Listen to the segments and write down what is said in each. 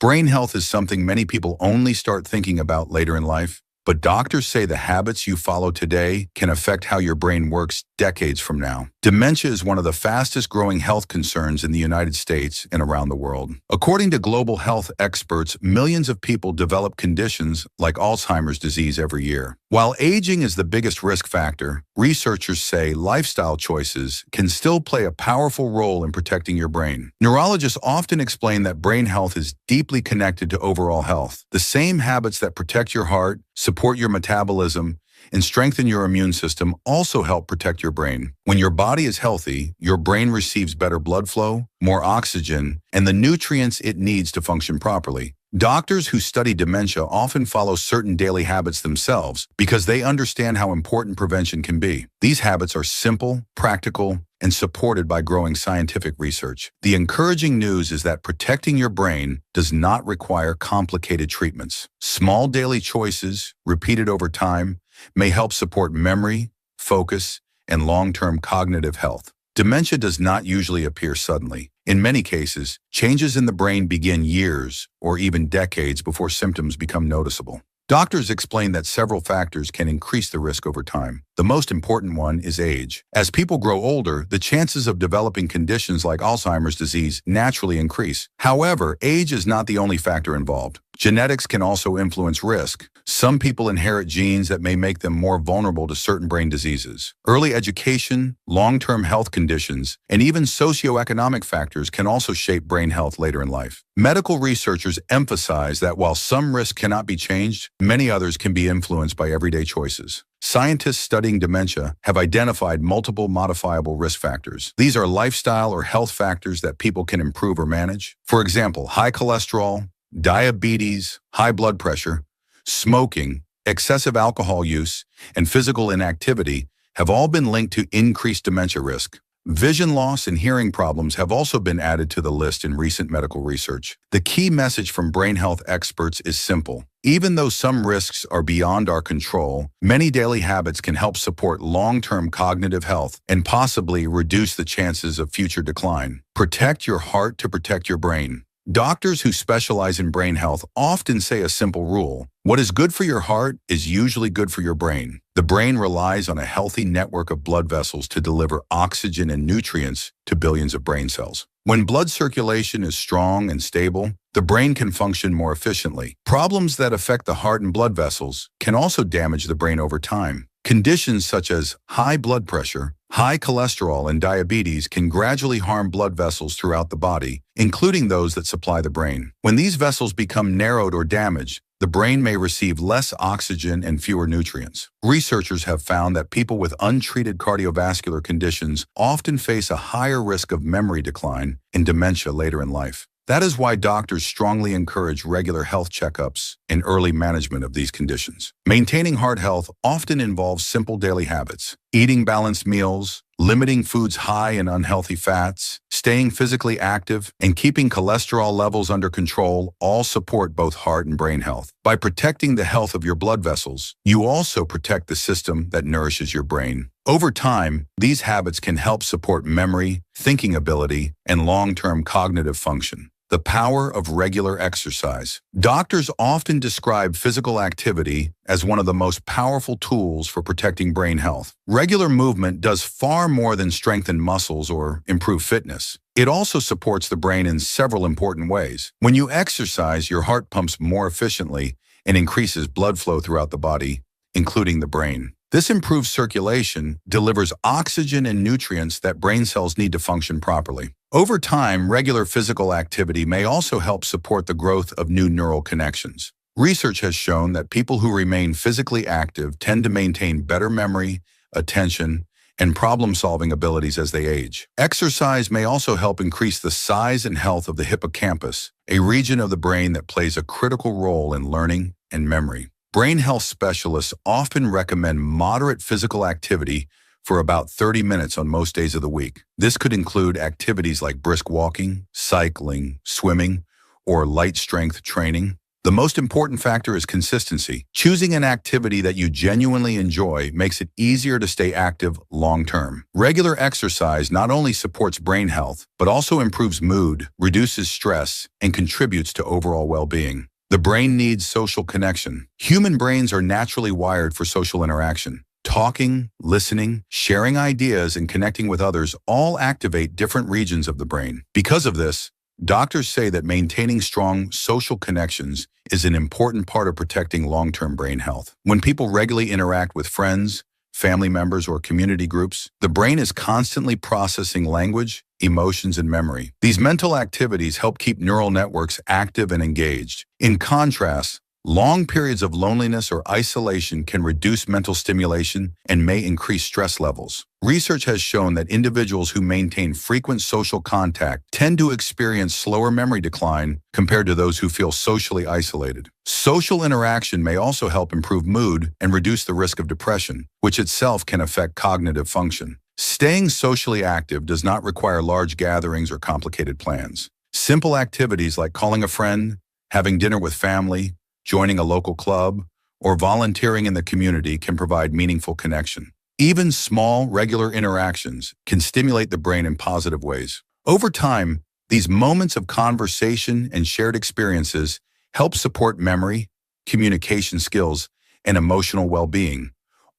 Brain health is something many people only start thinking about later in life, but doctors say the habits you follow today can affect how your brain works decades from now. Dementia is one of the fastest growing health concerns in the United States and around the world. According to global health experts, millions of people develop conditions like Alzheimer's disease every year. While aging is the biggest risk factor, researchers say lifestyle choices can still play a powerful role in protecting your brain. Neurologists often explain that brain health is deeply connected to overall health. The same habits that protect your heart, support your metabolism, and strengthen your immune system also help protect your brain. When your body is healthy, your brain receives better blood flow, more oxygen, and the nutrients it needs to function properly. Doctors who study dementia often follow certain daily habits themselves because they understand how important prevention can be. These habits are simple, practical, and supported by growing scientific research. The encouraging news is that protecting your brain does not require complicated treatments. Small daily choices, repeated over time, may help support memory, focus, and long-term cognitive health. Dementia does not usually appear suddenly. In many cases, changes in the brain begin years or even decades before symptoms become noticeable. Doctors explain that several factors can increase the risk over time. The most important one is age. As people grow older, the chances of developing conditions like Alzheimer's disease naturally increase. However, age is not the only factor involved. Genetics can also influence risk. Some people inherit genes that may make them more vulnerable to certain brain diseases. Early education, long-term health conditions, and even socioeconomic factors can also shape brain health later in life. Medical researchers emphasize that while some risks cannot be changed, many others can be influenced by everyday choices. Scientists studying dementia have identified multiple modifiable risk factors. These are lifestyle or health factors that people can improve or manage. For example, high cholesterol, diabetes, high blood pressure, smoking, excessive alcohol use, and physical inactivity have all been linked to increased dementia risk. Vision loss and hearing problems have also been added to the list in recent medical research. The key message from brain health experts is simple. Even though some risks are beyond our control, many daily habits can help support long-term cognitive health and possibly reduce the chances of future decline. Protect your heart to protect your brain. Doctors who specialize in brain health often say a simple rule: what is good for your heart is usually good for your brain. The brain relies on a healthy network of blood vessels to deliver oxygen and nutrients to billions of brain cells. When blood circulation is strong and stable, the brain can function more efficiently. Problems that affect the heart and blood vessels can also damage the brain over time. Conditions such as high blood pressure, high cholesterol, and diabetes can gradually harm blood vessels throughout the body, including those that supply the brain. When these vessels become narrowed or damaged, the brain may receive less oxygen and fewer nutrients. Researchers have found that people with untreated cardiovascular conditions often face a higher risk of memory decline and dementia later in life. That is why doctors strongly encourage regular health checkups and early management of these conditions. Maintaining heart health often involves simple daily habits: eating balanced meals, limiting foods high in unhealthy fats, staying physically active, and keeping cholesterol levels under control all support both heart and brain health. By protecting the health of your blood vessels, you also protect the system that nourishes your brain. Over time, these habits can help support memory, thinking ability, and long-term cognitive function. The power of regular exercise. Doctors often describe physical activity as one of the most powerful tools for protecting brain health. Regular movement does far more than strengthen muscles or improve fitness. It also supports the brain in several important ways. When you exercise, your heart pumps more efficiently and increases blood flow throughout the body, including the brain. This improves circulation, delivers oxygen and nutrients that brain cells need to function properly. Over time, regular physical activity may also help support the growth of new neural connections. Research has shown that people who remain physically active tend to maintain better memory, attention, and problem-solving abilities as they age. Exercise may also help increase the size and health of the hippocampus, a region of the brain that plays a critical role in learning and memory. Brain health specialists often recommend moderate physical activity for about 30 minutes on most days of the week. This could include activities like brisk walking, cycling, swimming, or light strength training. The most important factor is consistency. Choosing an activity that you genuinely enjoy makes it easier to stay active long-term. Regular exercise not only supports brain health, but also improves mood, reduces stress, and contributes to overall well-being. The brain needs social connection. Human brains are naturally wired for social interaction. Talking, listening, sharing ideas, and connecting with others all activate different regions of the brain. Because of this, doctors say that maintaining strong social connections is an important part of protecting long-term brain health. When people regularly interact with friends, family members, or community groups, the brain is constantly processing language, emotions, and memory. These mental activities help keep neural networks active and engaged. In contrast, long periods of loneliness or isolation can reduce mental stimulation and may increase stress levels. Research has shown that individuals who maintain frequent social contact tend to experience slower memory decline compared to those who feel socially isolated. Social interaction may also help improve mood and reduce the risk of depression, which itself can affect cognitive function. Staying socially active does not require large gatherings or complicated plans. Simple activities like calling a friend, having dinner with family, joining a local club, or volunteering in the community can provide meaningful connection. Even small, regular interactions can stimulate the brain in positive ways. Over time, these moments of conversation and shared experiences help support memory, communication skills, and emotional well-being,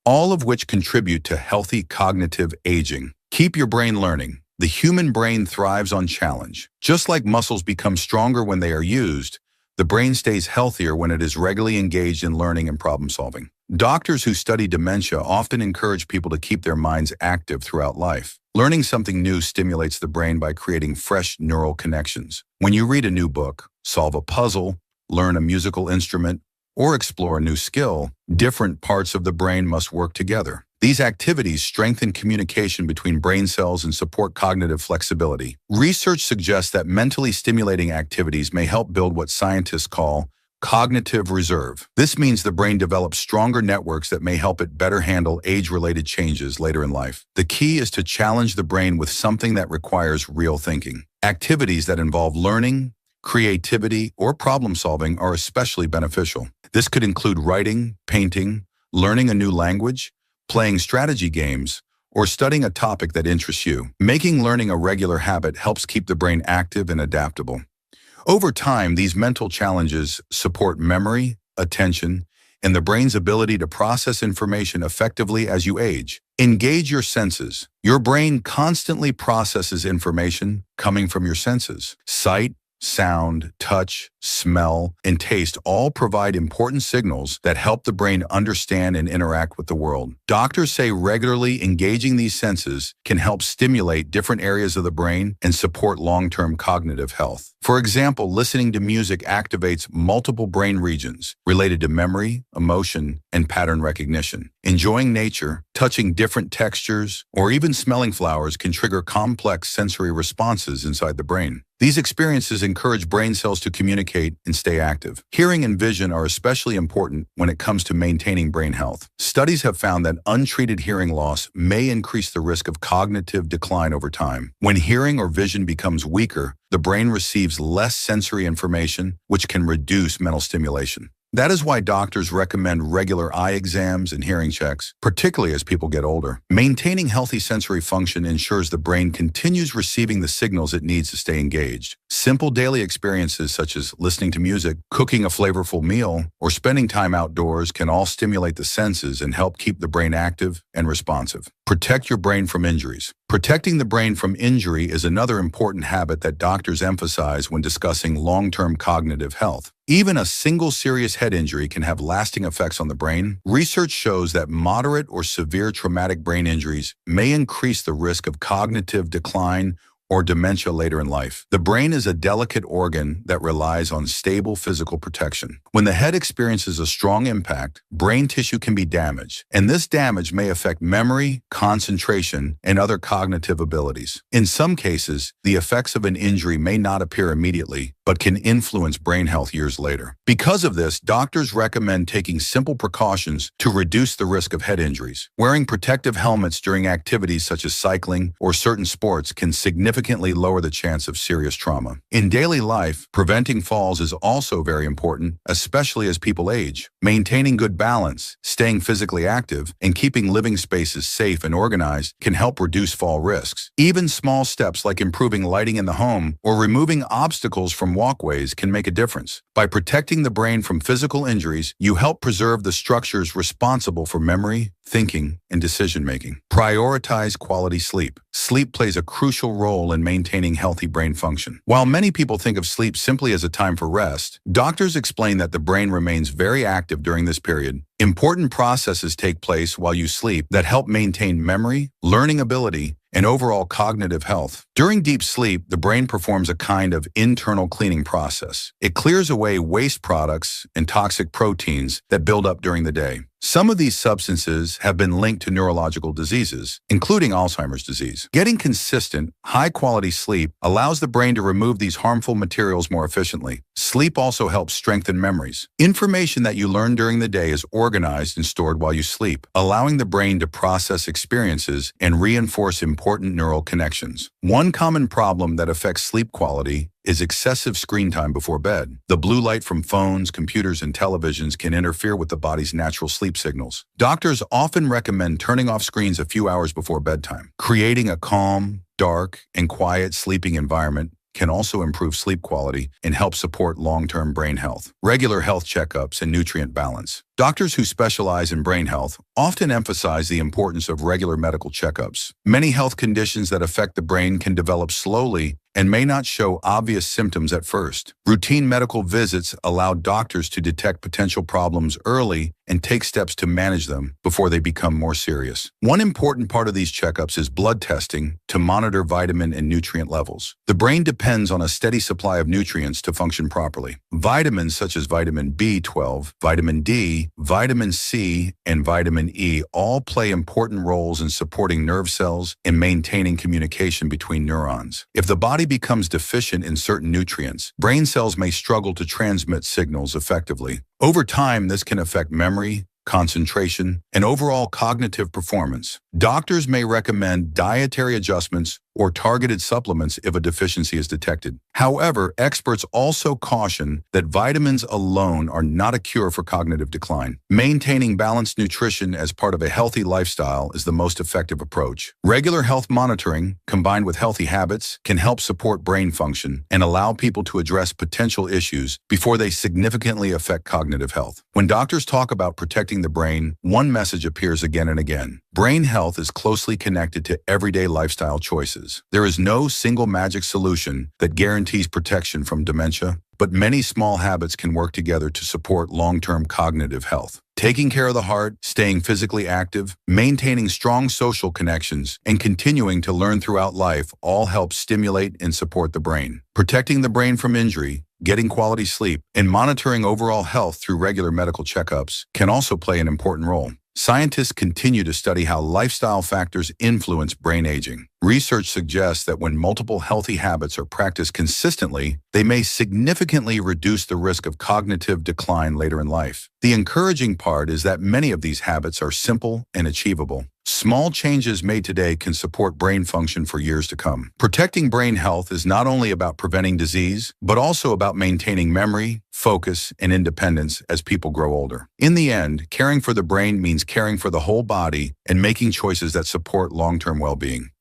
all of which contribute to healthy cognitive aging. Keep your brain learning. The human brain thrives on challenge. Just like muscles become stronger when they are used, the brain stays healthier when it is regularly engaged in learning and problem-solving. Doctors who study dementia often encourage people to keep their minds active throughout life. Learning something new stimulates the brain by creating fresh neural connections. When you read a new book, solve a puzzle, learn a musical instrument, or explore a new skill, different parts of the brain must work together. These activities strengthen communication between brain cells and support cognitive flexibility. Research suggests that mentally stimulating activities may help build what scientists call cognitive reserve. This means the brain develops stronger networks that may help it better handle age-related changes later in life. The key is to challenge the brain with something that requires real thinking. Activities that involve learning, creativity, or problem-solving are especially beneficial. This could include writing, painting, learning a new language, playing strategy games, or studying a topic that interests you. Making learning a regular habit helps keep the brain active and adaptable. Over time, these mental challenges support memory, attention, and the brain's ability to process information effectively as you age. Engage your senses. Your brain constantly processes information coming from your senses. Sight, sound, touch, smell, and taste all provide important signals that help the brain understand and interact with the world. Doctors say regularly engaging these senses can help stimulate different areas of the brain and support long-term cognitive health. For example, listening to music activates multiple brain regions related to memory, emotion, and pattern recognition. Enjoying nature, touching different textures, or even smelling flowers can trigger complex sensory responses inside the brain. These experiences encourage brain cells to communicate and stay active. Hearing and vision are especially important when it comes to maintaining brain health. Studies have found that untreated hearing loss may increase the risk of cognitive decline over time. When hearing or vision becomes weaker, the brain receives less sensory information, which can reduce mental stimulation. That is why doctors recommend regular eye exams and hearing checks, particularly as people get older. Maintaining healthy sensory function ensures the brain continues receiving the signals it needs to stay engaged. Simple daily experiences such as listening to music, cooking a flavorful meal, or spending time outdoors can all stimulate the senses and help keep the brain active and responsive. Protect your brain from injuries. Protecting the brain from injury is another important habit that doctors emphasize when discussing long-term cognitive health. Even a single serious head injury can have lasting effects on the brain. Research shows that moderate or severe traumatic brain injuries may increase the risk of cognitive decline or dementia later in life. The brain is a delicate organ that relies on stable physical protection. When the head experiences a strong impact, brain tissue can be damaged, and this damage may affect memory, concentration, and other cognitive abilities. In some cases, the effects of an injury may not appear immediately, but can influence brain health years later. Because of this, doctors recommend taking simple precautions to reduce the risk of head injuries. Wearing protective helmets during activities such as cycling or certain sports can significantly significantly lower the chance of serious trauma. In daily life, preventing falls is also very important, especially as people age. Maintaining good balance, staying physically active, and keeping living spaces safe and organized can help reduce fall risks. Even small steps like improving lighting in the home or removing obstacles from walkways can make a difference. By protecting the brain from physical injuries, you help preserve the structures responsible for memory, thinking, and decision-making. Prioritize quality sleep. Sleep plays a crucial role in maintaining healthy brain function. While many people think of sleep simply as a time for rest, doctors explain that the brain remains very active during this period. Important processes take place while you sleep that help maintain memory, learning ability, and overall cognitive health. During deep sleep, the brain performs a kind of internal cleaning process. It clears away waste products and toxic proteins that build up during the day. Some of these substances have been linked to neurological diseases, including Alzheimer's disease. Getting consistent, high-quality sleep allows the brain to remove these harmful materials more efficiently. Sleep also helps strengthen memories. Information that you learn during the day is organized and stored while you sleep, allowing the brain to process experiences and reinforce important neural connections. One common problem that affects sleep quality is excessive screen time before bed. The blue light from phones, computers, and televisions can interfere with the body's natural sleep signals. Doctors often recommend turning off screens a few hours before bedtime. Creating a calm, dark, and quiet sleeping environment can also improve sleep quality and help support long-term brain health. Regular health checkups and nutrient balance. Doctors who specialize in brain health often emphasize the importance of regular medical checkups. Many health conditions that affect the brain can develop slowly and may not show obvious symptoms at first. Routine medical visits allow doctors to detect potential problems early and take steps to manage them before they become more serious. One important part of these checkups is blood testing to monitor vitamin and nutrient levels. The brain depends on a steady supply of nutrients to function properly. Vitamins such as vitamin B12, vitamin D, vitamin C, and vitamin E all play important roles in supporting nerve cells and maintaining communication between neurons. If the body becomes deficient in certain nutrients, brain cells may struggle to transmit signals effectively. Over time, this can affect memory, concentration, and overall cognitive performance. Doctors may recommend dietary adjustments or targeted supplements if a deficiency is detected. However, experts also caution that vitamins alone are not a cure for cognitive decline. Maintaining balanced nutrition as part of a healthy lifestyle is the most effective approach. Regular health monitoring, combined with healthy habits, can help support brain function and allow people to address potential issues before they significantly affect cognitive health. When doctors talk about protecting the brain, one message appears again and again. Brain health is closely connected to everyday lifestyle choices. There is no single magic solution that guarantees protection from dementia, but many small habits can work together to support long-term cognitive health. Taking care of the heart, staying physically active, maintaining strong social connections, and continuing to learn throughout life all help stimulate and support the brain. Protecting the brain from injury, getting quality sleep, and monitoring overall health through regular medical checkups can also play an important role. Scientists continue to study how lifestyle factors influence brain aging. Research suggests that when multiple healthy habits are practiced consistently, they may significantly reduce the risk of cognitive decline later in life. The encouraging part is that many of these habits are simple and achievable. Small changes made today can support brain function for years to come. Protecting brain health is not only about preventing disease, but also about maintaining memory, focus, and independence as people grow older. In the end, caring for the brain means caring for the whole body and making choices that support long-term well-being.